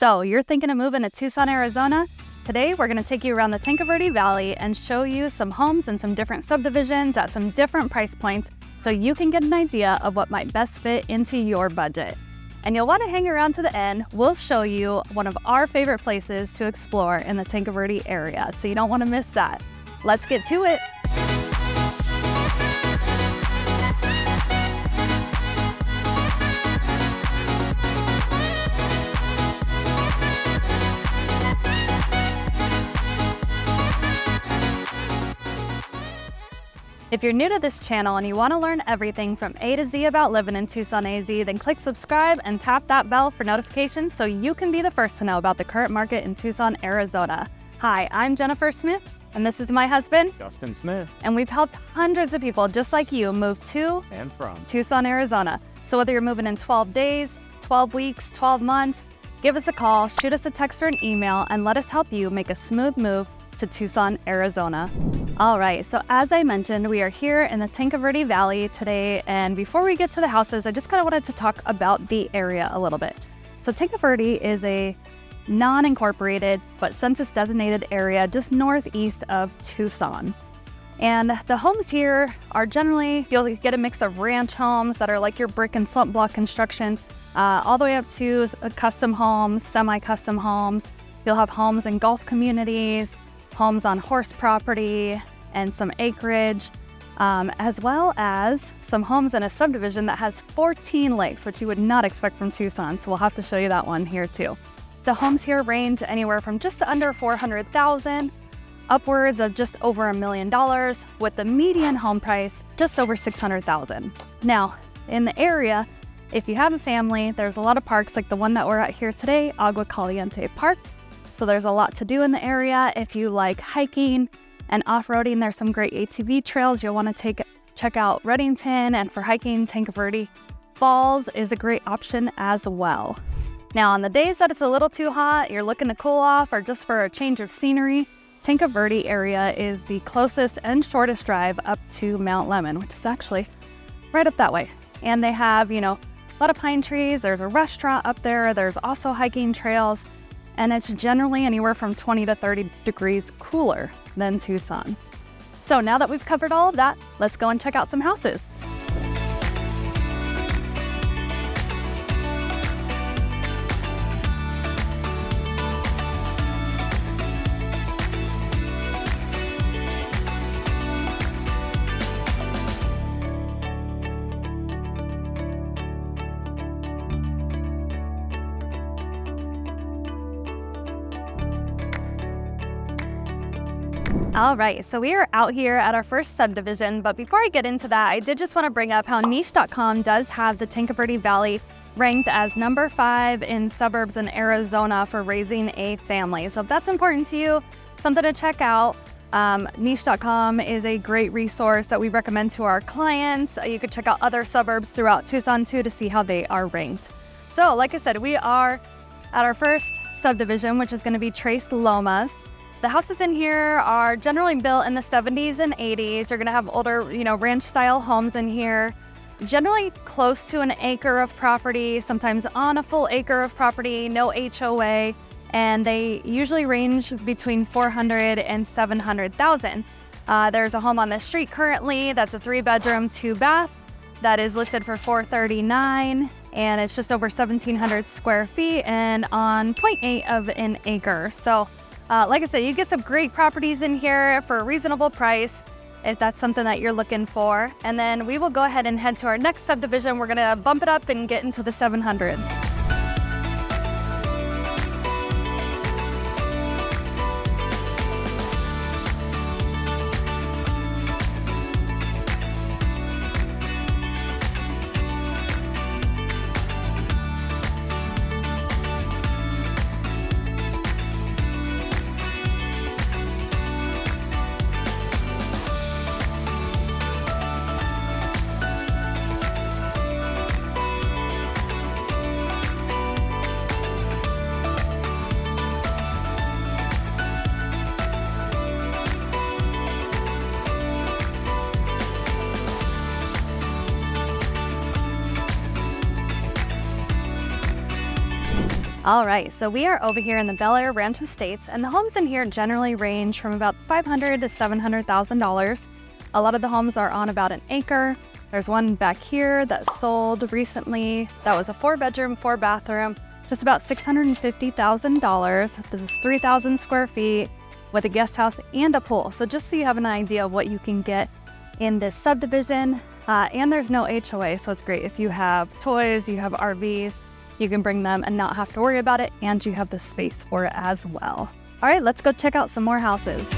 So you're thinking of moving to Tucson, Arizona? Today, we're going to take you around the Tanque Verde Valley and show you some homes and some different subdivisions at some different price points so you can get an idea of what might best fit into your budget. And you'll want to hang around to the end. We'll show you one of our favorite places to explore in the Tanque Verde area, so you don't want to miss that. Let's get to it. If you're new to this channel and you want to learn everything from A to Z about living in Tucson, AZ, then click subscribe and tap that bell for notifications so you can be the first to know about the current market in Tucson, Arizona. Hi, I'm Jennifer Smith, and this is my husband, Justin Smith. And we've helped hundreds of people just like you move to and from Tucson, Arizona. So whether you're moving in 12 days, 12 weeks, 12 months, give us a call, shoot us a text or an email, and let us help you make a smooth move to Tucson, Arizona. All right, so as I mentioned, we are here in the Tanque Verde Valley today, and before we get to the houses, I just kind of wanted to talk about the area a little bit. So Tanque Verde is a non-incorporated but census-designated area just northeast of Tucson. And the homes here are generally, you'll get a mix of ranch homes that are like your brick and slump block construction, all the way up to custom homes, semi-custom homes. You'll have homes in golf communities, homes on horse property, and some acreage, as well as some homes in a subdivision that has 14 lakes, which you would not expect from Tucson, so we'll have to show you that one here too. The homes here range anywhere from just under $400,000 upwards of just over $1 million, with the median home price just over $600,000. Now, in the area, if you have a family, there's a lot of parks like the one that we're at here today, Agua Caliente Park. So there's a lot to do in the area. If you like hiking and off-roading, there's some great ATV trails you'll want to check out Reddington, and for hiking, Tanque Verde Falls is a great option as well. Now, on the days that it's a little too hot, you're looking to cool off, or just for a change of scenery, Tanque Verde area is the closest and shortest drive up to Mount Lemmon, which is actually right up that way. And they have, a lot of pine trees. There's a restaurant up there. There's also hiking trails. And it's generally anywhere from 20 to 30 degrees cooler than Tucson. So now that we've covered all of that, let's go and check out some houses. All right, so we are out here at our first subdivision, but before I get into that, I did just want to bring up how niche.com does have the Tanque Verde Valley ranked as number 5 in suburbs in Arizona for raising a family. So if that's important to you, something to check out. Niche.com is a great resource that we recommend to our clients. You could check out other suburbs throughout Tucson too to see how they are ranked. So like I said, we are at our first subdivision, which is going to be Tres Lomas. The houses in here are generally built in the 70s and 80s. You're gonna have older, ranch-style homes in here, generally close to an acre of property, sometimes on a full acre of property, no HOA, and they usually range between $400,000 and $700,000. There's a home on the street currently that's a 3-bedroom, 2-bath that is listed for $439,000, and it's just over 1,700 square feet and on 0.8 of an acre. So. Like I said, you get some great properties in here for a reasonable price if that's something that you're looking for. And then we will go ahead and head to our next subdivision. We're going to bump it up and get into the 700s. All right, so we are over here in the Bel Air Ranch Estates, and the homes in here generally range from about $500,000 to $700,000. A lot of the homes are on about an acre. There's one back here that sold recently. That was a 4-bedroom, 4-bathroom, just about $650,000. This is 3,000 square feet with a guest house and a pool. So just so you have an idea of what you can get in this subdivision. And there's no HOA, so it's great if you have toys, you have RVs, you can bring them and not have to worry about it, and you have the space for it as well. All right, let's go check out some more houses.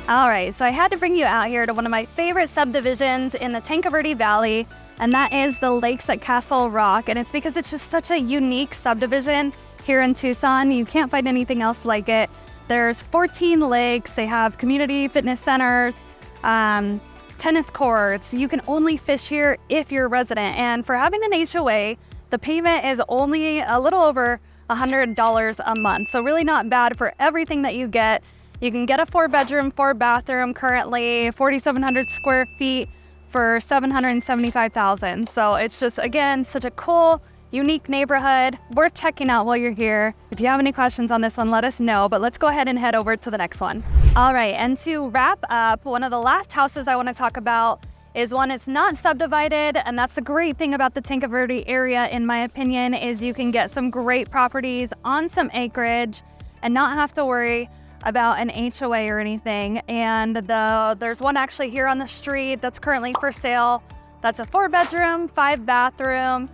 All right, so I had to bring you out here to one of my favorite subdivisions in the Tanque Verde Valley, and that is the Lakes at Castle Rock. And it's because it's just such a unique subdivision here in Tucson. You can't find anything else like it. There's 14 lakes. They have community fitness centers, tennis courts. You can only fish here if you're a resident. And for having an HOA, the payment is only a little over $100 a month. So really not bad for everything that you get. You can get a 4-bedroom, 4-bathroom currently, 4,700 square feet for $775,000. So it's just, again, such a cool, unique neighborhood. Worth checking out while you're here. If you have any questions on this one, let us know, but let's go ahead and head over to the next one. All right, and to wrap up, one of the last houses I want to talk about is one that's not subdivided, and that's the great thing about the Tanque Verde area, in my opinion, is you can get some great properties on some acreage and not have to worry about an HOA or anything. And there's one actually here on the street that's currently for sale. That's a 4-bedroom, 5-bathroom,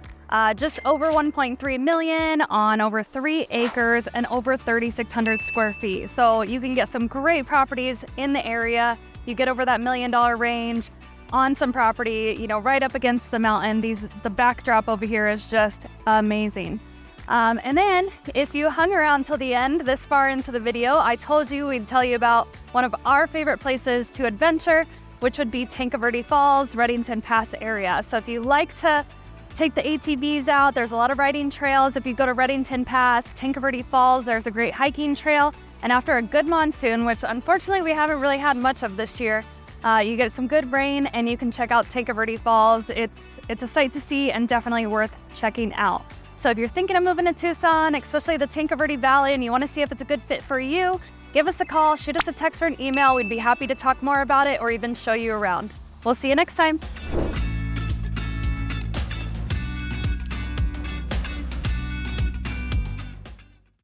just over 1.3 million on over 3 acres and over 3,600 square feet. So you can get some great properties in the area. You get over that $1 million range on some property, you know, right up against the mountain. The backdrop over here is just amazing. And then if you hung around till the end, this far into the video, I told you we'd tell you about one of our favorite places to adventure, which would be Tanque Verde Falls, Redington Pass area. So if you like to take the ATVs out, there's a lot of riding trails. If you go to Redington Pass, Tanque Verde Falls, there's a great hiking trail. And after a good monsoon, which unfortunately we haven't really had much of this year, you get some good rain and you can check out Tanque Verde Falls. It's a sight to see and definitely worth checking out. So if you're thinking of moving to Tucson, especially the Tanque Verde Valley, and you want to see if it's a good fit for you, give us a call, shoot us a text or an email. We'd be happy to talk more about it or even show you around. We'll see you next time.